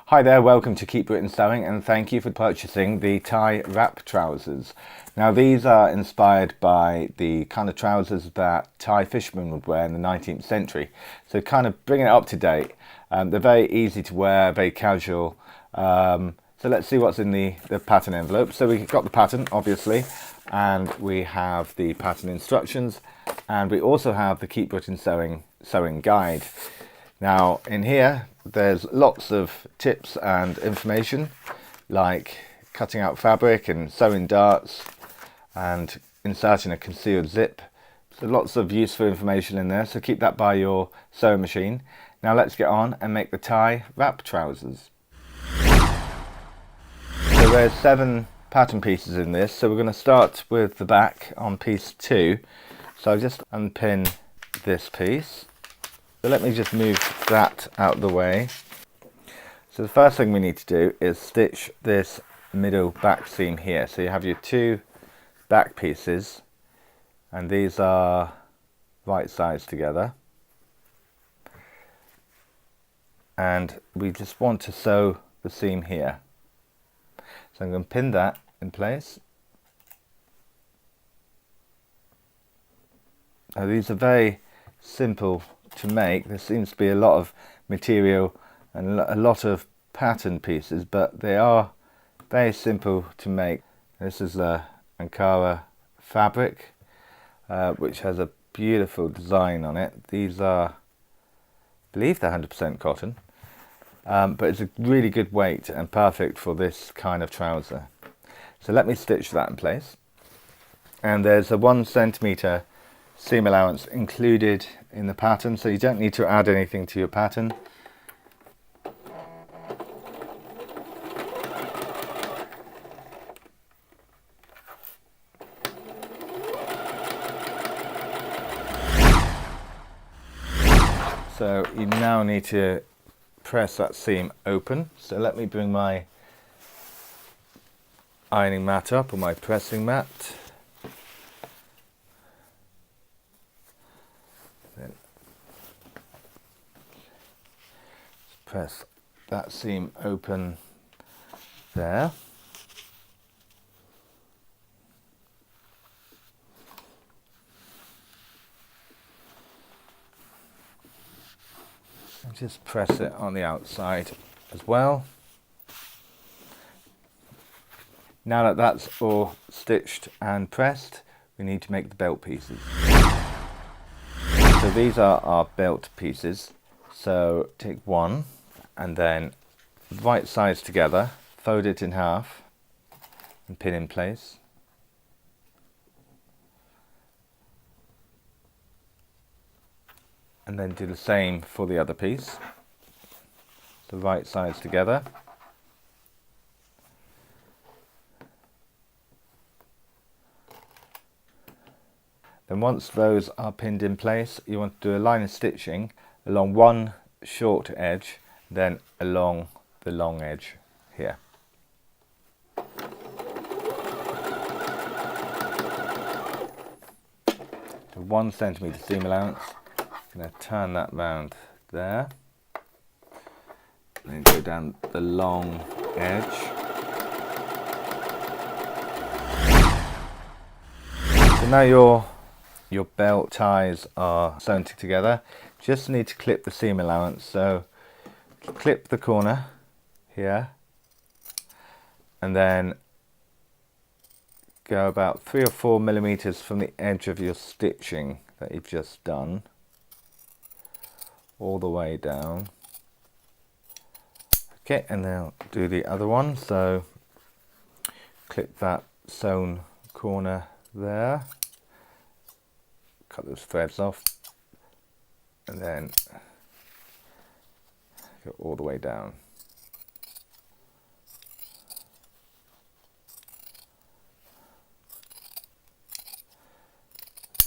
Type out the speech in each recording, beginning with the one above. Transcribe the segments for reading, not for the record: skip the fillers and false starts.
Hi there, welcome to Keep Britain Sewing, and thank you for purchasing the tie wrap trousers. Now these are inspired by the kind of trousers that Thai fishermen would wear in the 19th century. So kind of bringing it up to date. They're very easy to wear, very casual. So let's see what's in the pattern envelope. So we've got the pattern, obviously, and we have the pattern instructions, and we also have the Keep Britain Sewing guide. Now in here there's lots of tips and information, like cutting out fabric and sewing darts and inserting a concealed zip. So lots of useful information in there, so keep that by your sewing machine. Now let's get on and make the tie wrap trousers. So there's 7 pattern pieces in this, so we're going to start with the back on piece 2. So I'll just unpin this piece. So let me just move that out of the way. So the first thing we need to do is stitch this middle back seam here. So you have your 2 back pieces, and these are right sides together. And we just want to sew the seam here. So I'm going to pin that in place. Now these are very simple to make. There seems to be a lot of material and a lot of pattern pieces, but they are very simple to make. This is the Ankara fabric, which has a beautiful design on it. These are, I believe they're 100% cotton, but it's a really good weight and perfect for this kind of trouser. So let me stitch that in place. And there's a 1 centimeter seam allowance included in the pattern, so you don't need to add anything to your pattern. So you now need to press that seam open. So let me bring my ironing mat up, or my pressing mat. Then press that seam open there. And just press it on the outside as well. Now that that's all stitched and pressed, we need to make the belt pieces. So these are our belt pieces. So take one and then right sides together, fold it in half and pin in place. And then do the same for the other piece. The right sides together. Then once those are pinned in place, you want to do a line of stitching along one short edge, then along the long edge here. So 1 centimeter seam allowance. I'm going to turn that round there. And then go down the long edge. So now your belt ties are sewn together. Just need to clip the seam allowance. So clip the corner here, and then go about 3 or 4 millimeters from the edge of your stitching that you've just done, all the way down. Okay, and then do the other one. So clip that sewn corner there, cut those threads off, and then go all the way down.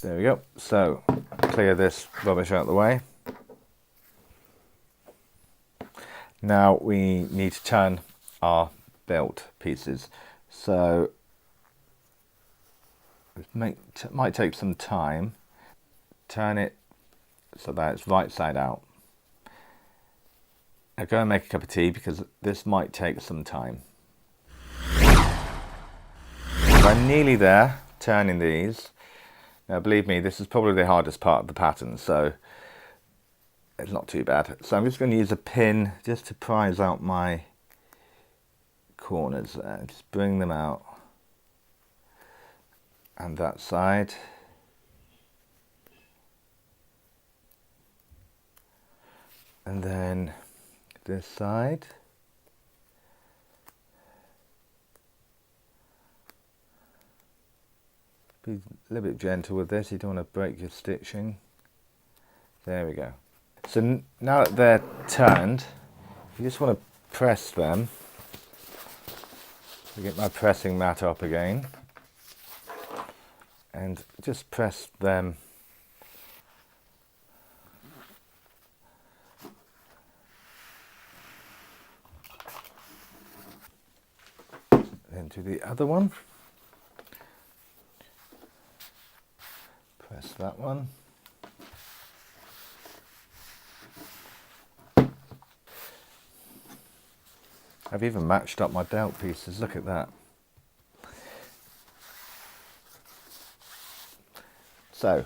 There we go. So clear this rubbish out of the way. Now we need to turn our belt pieces. So it might take some time. Turn it so that it's right side out. Now go and make a cup of tea because this might take some time. I'm nearly there, turning these. Now believe me, this is probably the hardest part of the pattern, so it's not too bad. So I'm just going to use a pin just to prise out my corners there. Just bring them out. And that side. And then this side. Be a little bit gentle with this, you don't want to break your stitching. There we go. So now that they're turned, you just want to press them. I get my pressing mat up again. And just press them then to the other one. Press that one. I've even matched up my belt pieces, look at that. So,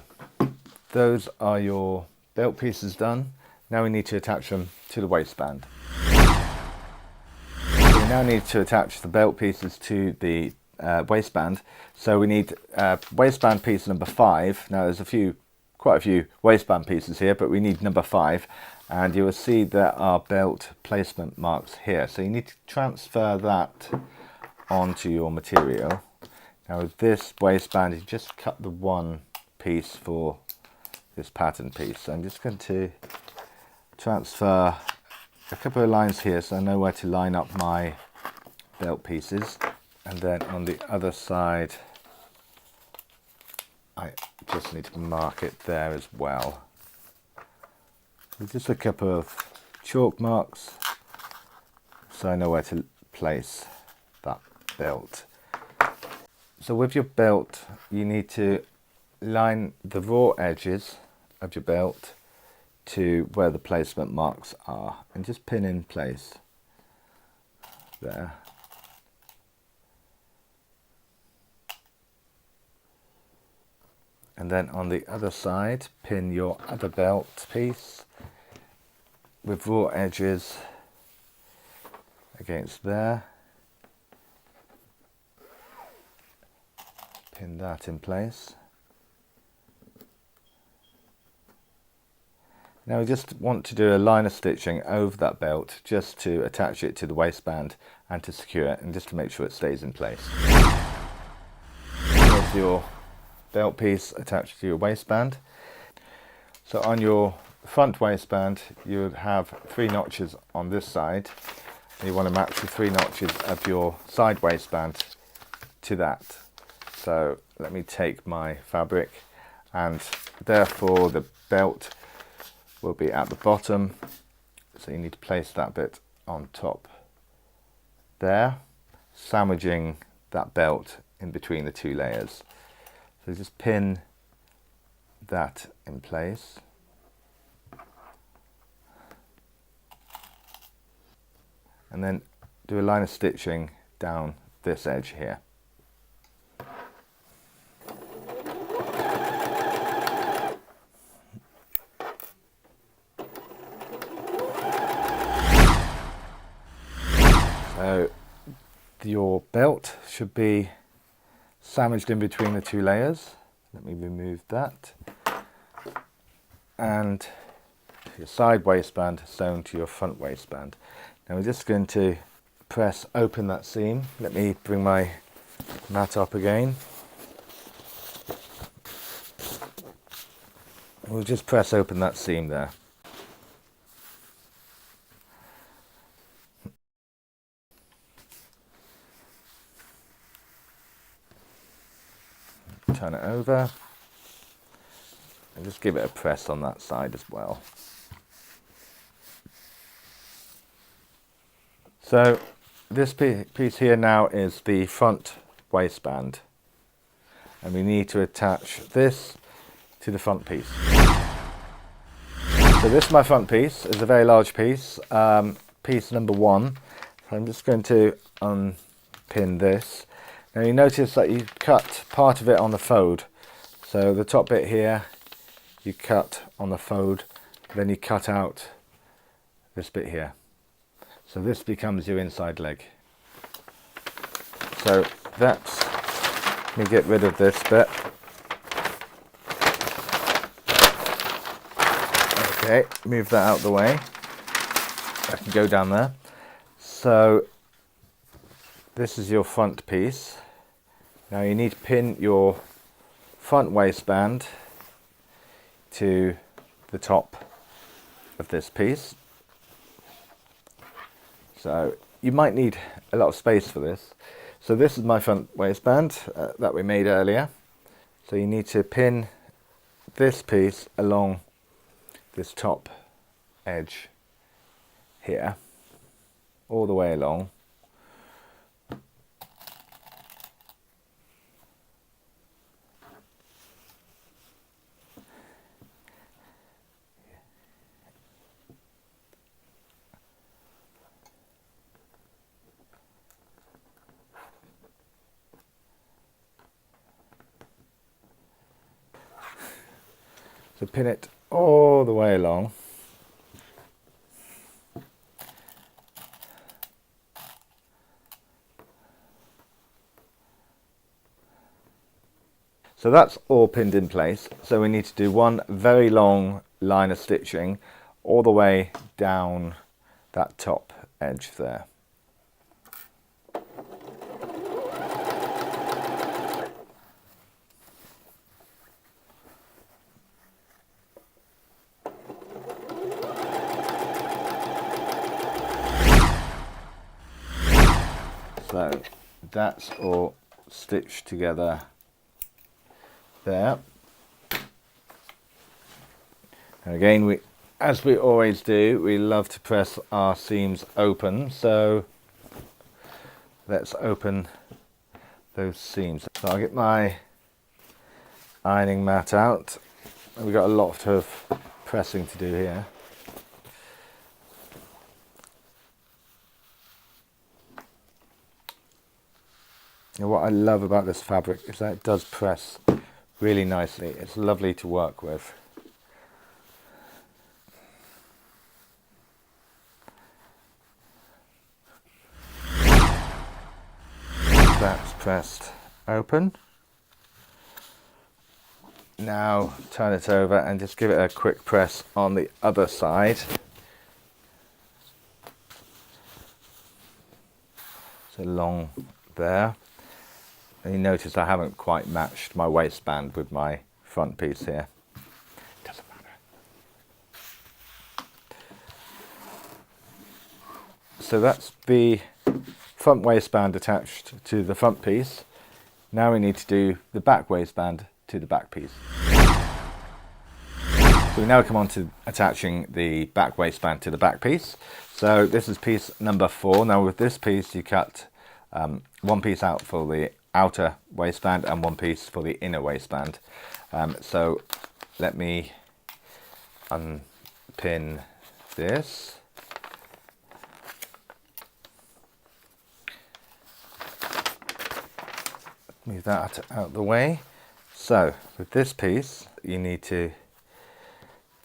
those are your belt pieces done. Now we need to attach them to the waistband. So we now need to attach the belt pieces to the waistband. So we need waistband piece number 5. Now there's quite a few waistband pieces here, but we need number 5. And you will see there are belt placement marks here. So you need to transfer that onto your material. Now with this waistband, you just cut the one piece for this pattern piece. So I'm just going to transfer a couple of lines here so I know where to line up my belt pieces. And then on the other side, I just need to mark it there as well. So just a couple of chalk marks so I know where to place that belt. So with your belt, you need to line the raw edges of your belt to where the placement marks are and just pin in place there. And then on the other side, pin your other belt piece with raw edges against there. Pin that in place. Now we just want to do a line of stitching over that belt just to attach it to the waistband and to secure it and just to make sure it stays in place. There's your belt piece attached to your waistband. So on your front waistband you would have 3 notches on this side. You want to match the 3 notches of your side waistband to that. So let me take my fabric, and therefore the belt will be at the bottom, so you need to place that bit on top there, sandwiching that belt in between the 2 layers. So just pin that in place. And then do a line of stitching down this edge here. So your belt should be sandwiched in between the 2 layers. Let me remove that. And your side waistband sewn to your front waistband. Now we're just going to press open that seam. Let me bring my mat up again. We'll just press open that seam there. Turn it over and just give it a press on that side as well. So this piece here now is the front waistband, and we need to attach this to the front piece. So So this is my front piece. It's a very large piece, piece number 1. So I'm just going to unpin this. Now you notice that you cut part of it on the fold. So the top bit here, you cut on the fold, then you cut out this bit here. So this becomes your inside leg. So that's, let me get rid of this bit. Okay, move that out of the way. I can go down there. So this is your front piece. Now you need to pin your front waistband to the top of this piece. So you might need a lot of space for this. So this is my front waistband that we made earlier. So you need to pin this piece along this top edge here, all the way along. So pin it all the way along. So that's all pinned in place. So we need to do one very long line of stitching all the way down that top edge there. So that's all stitched together there. And again, as we always do, we love to press our seams open. So let's open those seams. So I'll get my ironing mat out. We've got a lot of pressing to do here. And what I love about this fabric is that it does press really nicely. It's lovely to work with. That's pressed open. Now turn it over and just give it a quick press on the other side. So long there. And you notice I haven't quite matched my waistband with my front piece here. Doesn't matter. So that's the front waistband attached to the front piece. Now we need to do the back waistband to the back piece. So we now come on to attaching the back waistband to the back piece. So this is piece number 4. Now with this piece you cut one piece out for the outer waistband and one piece for the inner waistband. So let me unpin this. Move that out of the way. So with this piece you need to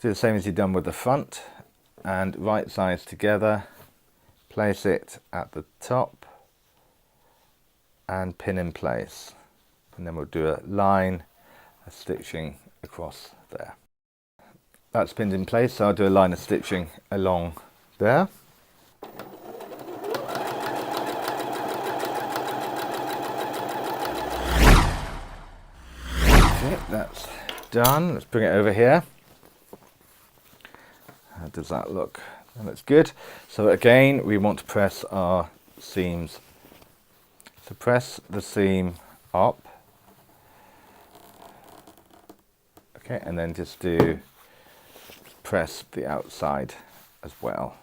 do the same as you've done with the front and right sides together, place it at the top and pin in place, and then we'll do a line of stitching across there. That's pinned in place, so I'll do a line of stitching along there. Okay, that's done. Let's bring it over here. How does that look? That looks good. So again, we want to press our seams. So press the seam up. Okay, and then just press the outside as well.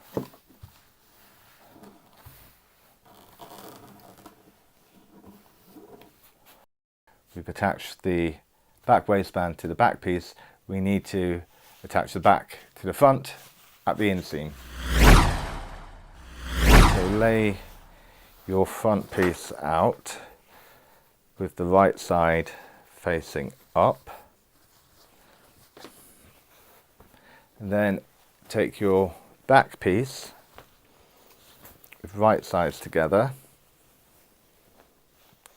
We've attached the back waistband to the back piece. We need to attach the back to the front at the inseam. So lay your front piece out with the right side facing up. And then take your back piece with right sides together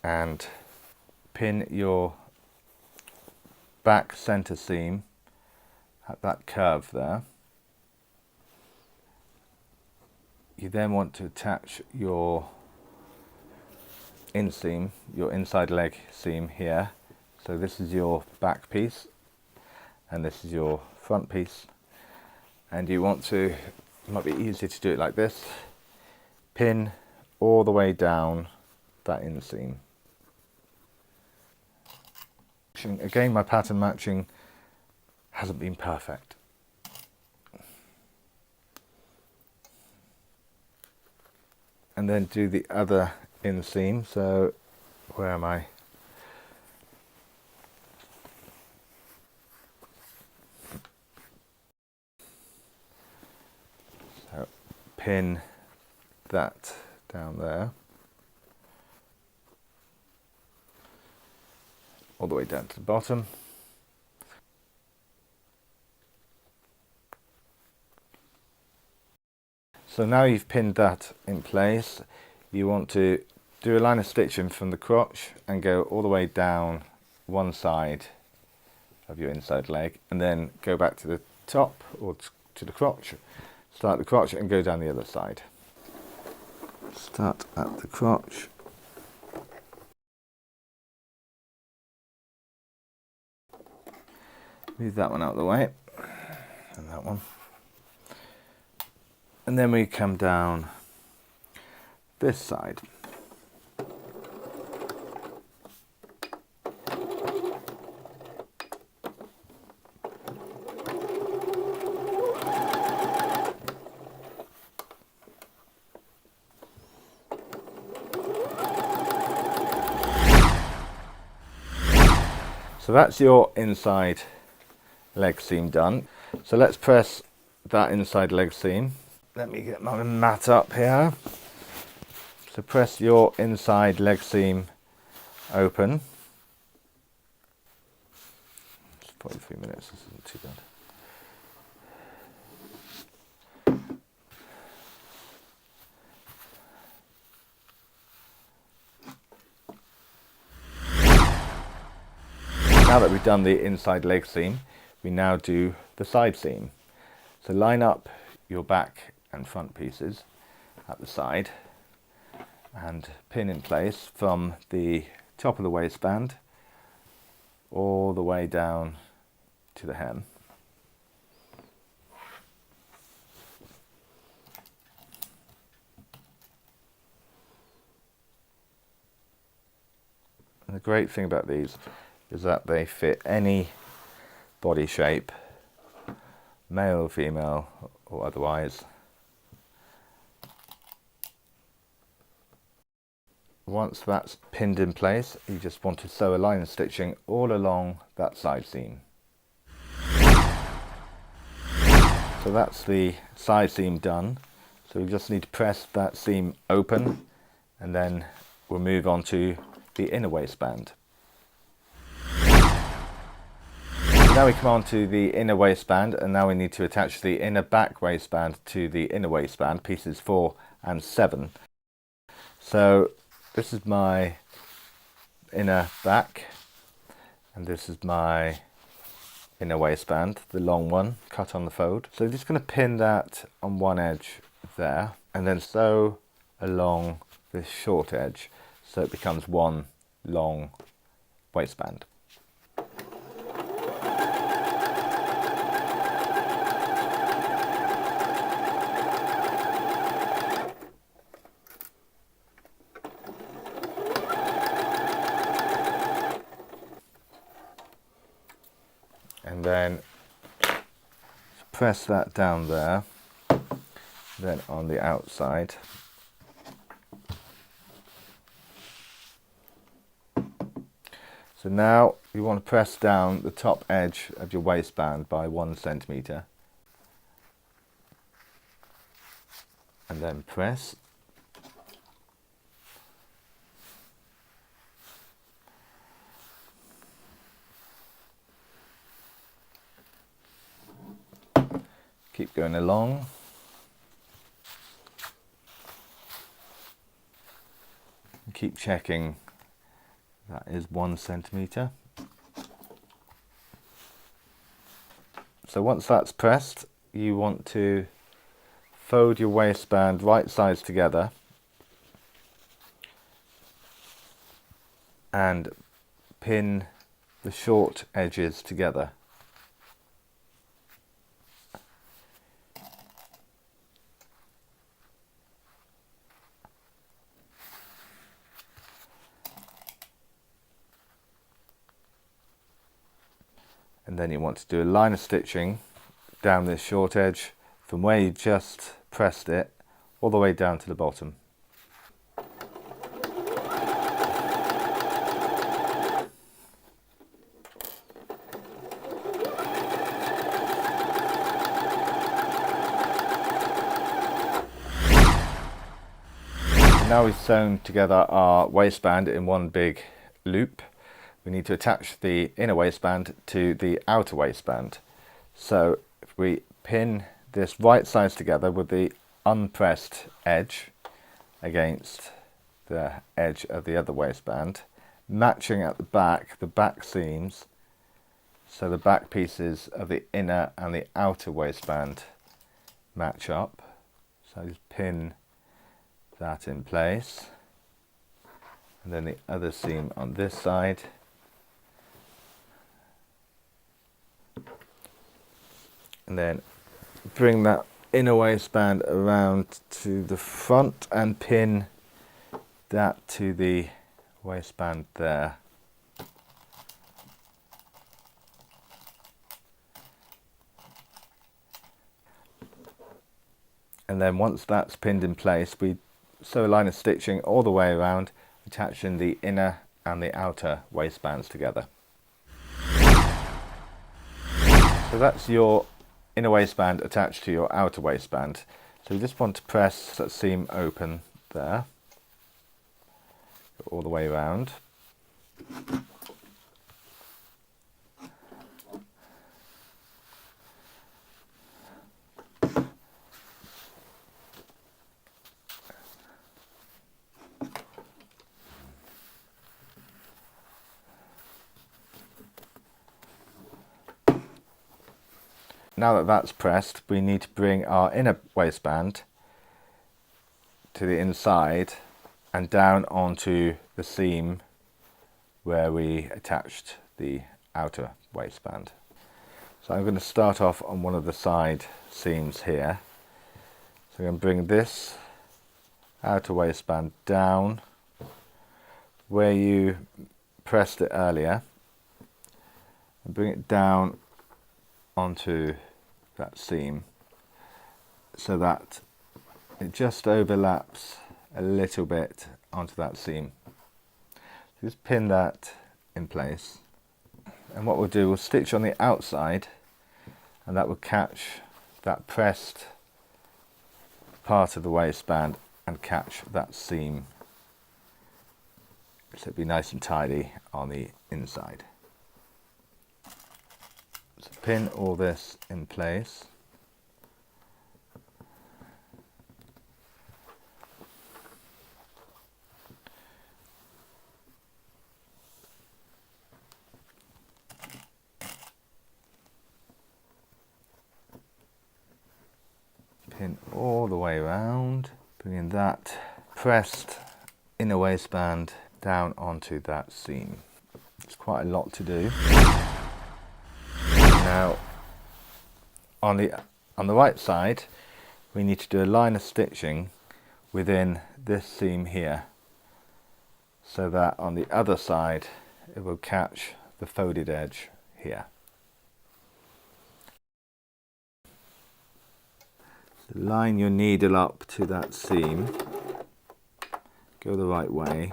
and pin your back center seam at that curve there. You then want to attach your inseam, your inside leg seam here. So this is your back piece and this is your front piece. And you want to, it might be easier to do it like this, pin all the way down that inseam. Again, my pattern matching hasn't been perfect. And then do the other inseam. So where am I? So pin that down there, all the way down to the bottom. So now you've pinned that in place, you want to do a line of stitching from the crotch and go all the way down one side of your inside leg, and then go back to the top or to the crotch. Start the crotch and go down the other side. Start at the crotch. Move that one out of the way, and that one. And then we come down this side. So that's your inside leg seam done. So let's press that inside leg seam. Let me get my mat up here. So press your inside leg seam open. It's 43 minutes, this isn't too bad. Now that we've done the inside leg seam, we now do the side seam. So line up your back and front pieces at the side and pin in place from the top of the waistband all the way down to the hem. And the great thing about these is that they fit any body shape, male, female, or otherwise. Once that's pinned in place, you just want to sew a line of stitching all along that side seam. So that's the side seam done. So we just need to press that seam open, and then we'll move on to the inner waistband. So now we come on to the inner waistband, and now we need to attach the inner back waistband to the inner waistband, pieces 4 and 7. So this is my inner back, and this is my inner waistband, the long one, cut on the fold. So I'm just going to pin that on one edge there, and then sew along this short edge, so it becomes one long waistband. And then press that down there, then on the outside. So now you want to press down the top edge of your waistband by 1 centimetre. And then press. Keep going along. Keep checking. That is 1 centimetre. So once that's pressed, you want to fold your waistband right sides together and pin the short edges together. And then you want to do a line of stitching down this short edge from where you just pressed it all the way down to the bottom. Now we've sewn together our waistband in one big loop. We need to attach the inner waistband to the outer waistband. So if we pin this right sides together with the unpressed edge against the edge of the other waistband, matching at the back seams, so the back pieces of the inner and the outer waistband match up. So just pin that in place, and then the other seam on this side. And then bring that inner waistband around to the front and pin that to the waistband there. And then once that's pinned in place, we sew a line of stitching all the way around, attaching the inner and the outer waistbands together. So that's your inner waistband attached to your outer waistband. So you just want to press that seam open there, all the way around. Now that that's pressed, we need to bring our inner waistband to the inside and down onto the seam where we attached the outer waistband. So I'm going to start off on one of the side seams here. So I'm going to bring this outer waistband down where you pressed it earlier and bring it down onto that seam so that it just overlaps a little bit onto that seam. Just pin that in place, and what we'll do, we'll stitch on the outside, and that will catch that pressed part of the waistband and catch that seam, so it'll be nice and tidy on the inside. So pin all this in place. Pin all the way around, bringing that pressed inner waistband down onto that seam. It's quite a lot to do. Now on the right side, we need to do a line of stitching within this seam here, so that on the other side it will catch the folded edge here. So line your needle up to that seam, go the right way,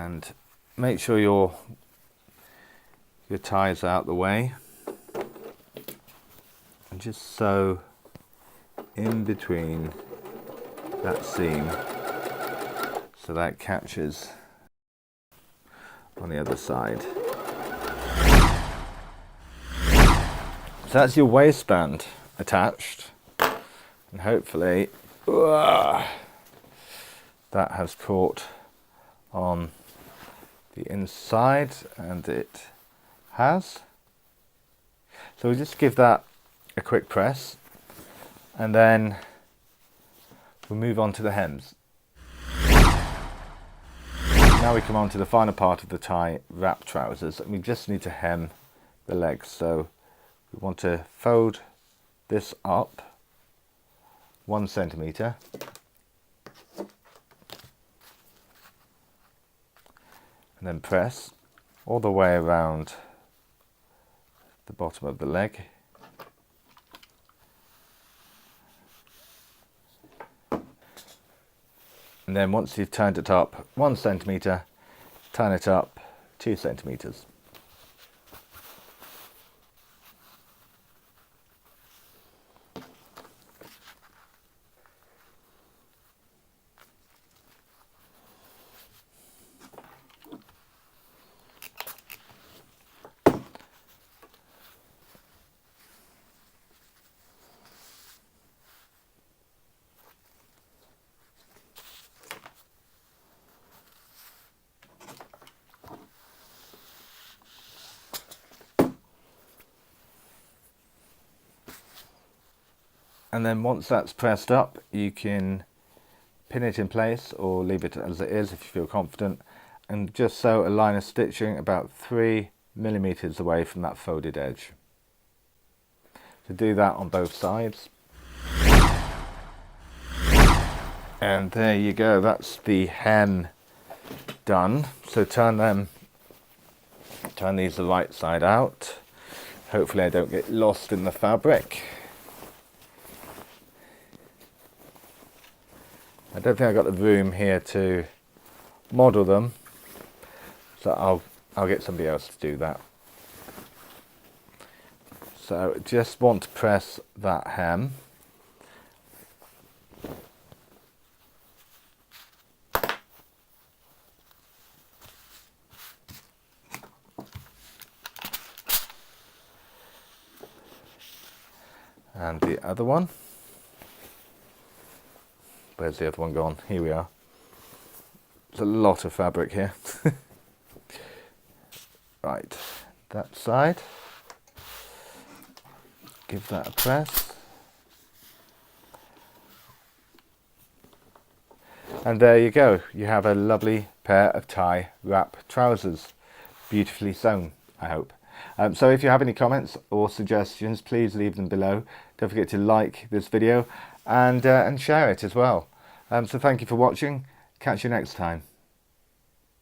and make sure your ties are out the way, and just sew in between that seam so that catches on the other side. So that's your waistband attached, and hopefully that has caught on the inside, and it has. So we just give that a quick press, and then we'll move on to the hems. Now we come on to the final part of the tie wrap trousers, and we just need to hem the legs. So we want to fold this up 1 centimetre, and then press all the way around the bottom of the leg. And then once you've turned it up 1 centimetre, turn it up 2 centimetres. And then once that's pressed up, you can pin it in place or leave it as it is if you feel confident, and just sew a line of stitching about 3 millimeters away from that folded edge. So do that on both sides. And there you go, that's the hem done. So turn these the right side out. Hopefully I don't get lost in the fabric. I don't think I got the room here to model them, so I'll get somebody else to do that. So just want to press that hem. And the other one. Where's the other one gone? Here we are. There's a lot of fabric here. Right, that side. Give that a press. And there you go. You have a lovely pair of tie wrap trousers. Beautifully sewn, I hope. So if you have any comments or suggestions, please leave them below. Don't forget to like this video and share it as well. So thank you for watching. Catch you next time.